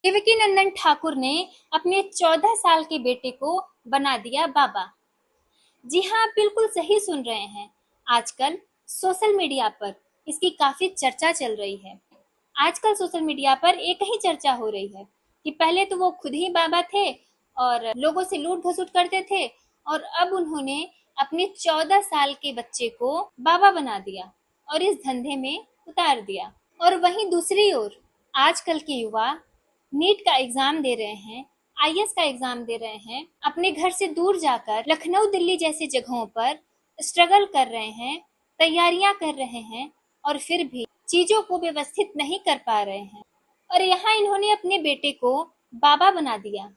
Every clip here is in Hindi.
देवकी नंदन ठाकुर ने अपने 14 साल के बेटे को बना दिया बाबा। जी हाँ, आप बिल्कुल सही सुन रहे हैं। आजकल सोशल मीडिया पर इसकी काफी चर्चा चल रही है। आजकल सोशल मीडिया पर एक ही चर्चा हो रही है कि पहले तो वो खुद ही बाबा थे और लोगों से लूट घसुट करते थे, और अब उन्होंने अपने 14 साल के बच्चे को बाबा बना दिया और इस धंधे में उतार दिया। और वहीं दूसरी ओर आजकल के युवा नीट का एग्जाम दे रहे हैं, आईएएस का एग्जाम दे रहे हैं, अपने घर से दूर जाकर लखनऊ दिल्ली जैसी जगहों पर स्ट्रगल कर रहे हैं, तैयारियां कर रहे हैं, और फिर भी चीजों को व्यवस्थित नहीं कर पा रहे हैं। और यहाँ इन्होंने अपने बेटे को बाबा बना दिया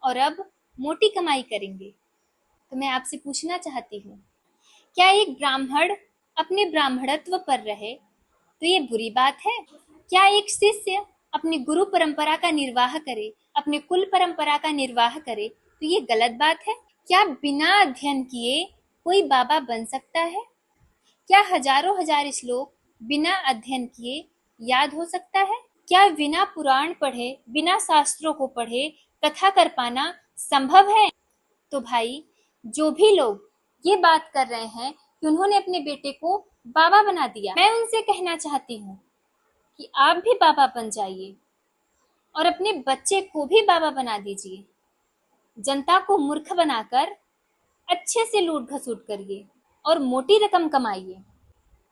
और अब मोटी कमाई करेंगे। तो मैं आपसे पूछना चाहती हूँ, क्या एक ब्राह्मण अपने ब्राह्मणत्व पर रहे तो ये बुरी बात है? क्या एक शिष्य अपनी गुरु परंपरा का निर्वाह करे, अपने कुल परंपरा का निर्वाह करे तो ये गलत बात है? क्या बिना अध्ययन किए कोई बाबा बन सकता है? क्या हजारों हजार श्लोक बिना अध्ययन किए याद हो सकता है? क्या बिना पुराण पढ़े, बिना शास्त्रों को पढ़े कथा कर पाना संभव है? तो भाई, जो भी लोग ये बात कर रहे हैं कि उन्होंने अपने बेटे को बाबा बना दिया, मैं उनसे कहना चाहती हूँ कि आप भी बाबा बन जाइए और अपने बच्चे को भी बाबा बना दीजिए। जनता को मूर्ख बनाकर अच्छे से लूट घसूट करिए और मोटी रकम कमाइए।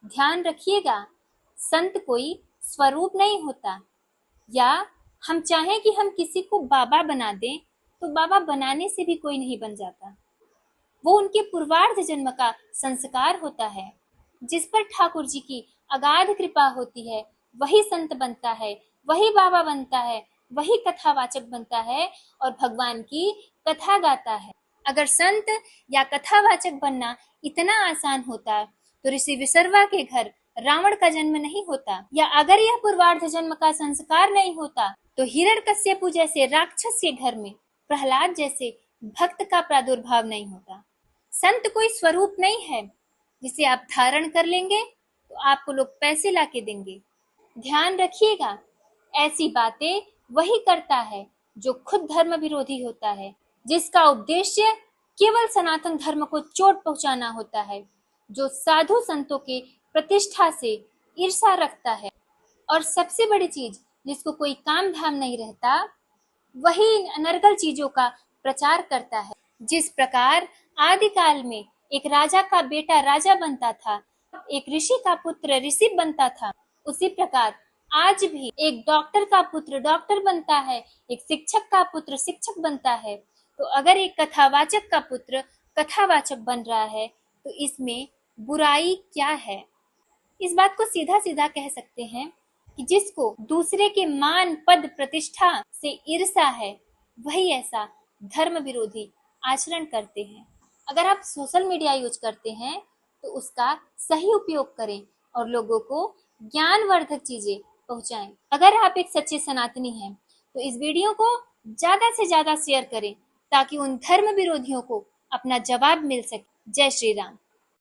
ध्यान रखिएगा, संत कोई स्वरूप नहीं होता, या हम चाहें कि हम किसी को बाबा बना दें तो बाबा बनाने से भी कोई नहीं बन जाता। वो उनके पूर्वार्ध जन्म का संस्कार होता है। जिस पर ठाकुर जी की अगाध कृपा होती है वही संत बनता है, वही बाबा बनता है, वही कथावाचक बनता है और भगवान की कथा गाता है। अगर संत या कथावाचक बनना इतना आसान होता तो ऋषि विसर्वा के घर रावण का जन्म नहीं होता, या अगर यह पूर्वार्ध जन्म का संस्कार नहीं होता तो हिरण्यकश्यपु जैसे राक्षस के घर में प्रहलाद जैसे भक्त का प्रादुर्भाव नहीं होता। संत कोई स्वरूप नहीं है जिसे आप धारण कर लेंगे तो आपको लोग पैसे लाके देंगे। ध्यान रखिएगा, ऐसी बातें वही करता है जो खुद धर्म विरोधी होता है, जिसका उद्देश्य केवल सनातन धर्म को चोट पहुंचाना होता है, जो साधु संतों के प्रतिष्ठा से ईर्ष्या रखता है, और सबसे बड़ी चीज जिसको कोई काम धाम नहीं रहता वही अनर्गल चीजों का प्रचार करता है। जिस प्रकार आदिकाल में एक राजा का बेटा राजा बनता था, एक ऋषि का पुत्र ऋषि बनता था, उसी प्रकार आज भी एक डॉक्टर का पुत्र डॉक्टर बनता है, एक शिक्षक का पुत्र शिक्षक बनता है। तो अगर एक कथावाचक का पुत्र कथावाचक बन रहा है तो इसमें बुराई क्या है? इस बात को सीधा सीधा कह सकते हैं कि जिसको दूसरे के मान पद प्रतिष्ठा से ईर्ष्या है वही ऐसा धर्म विरोधी आचरण करते हैं। अगर आप सोशल मीडिया यूज करते हैं तो उसका सही उपयोग करें और लोगों को ज्ञानवर्धक चीजें पहुंचाएं। अगर आप एक सच्चे सनातनी हैं तो इस वीडियो को ज्यादा से ज्यादा शेयर करें ताकि उन धर्म विरोधियों को अपना जवाब मिल सके। जय श्री राम।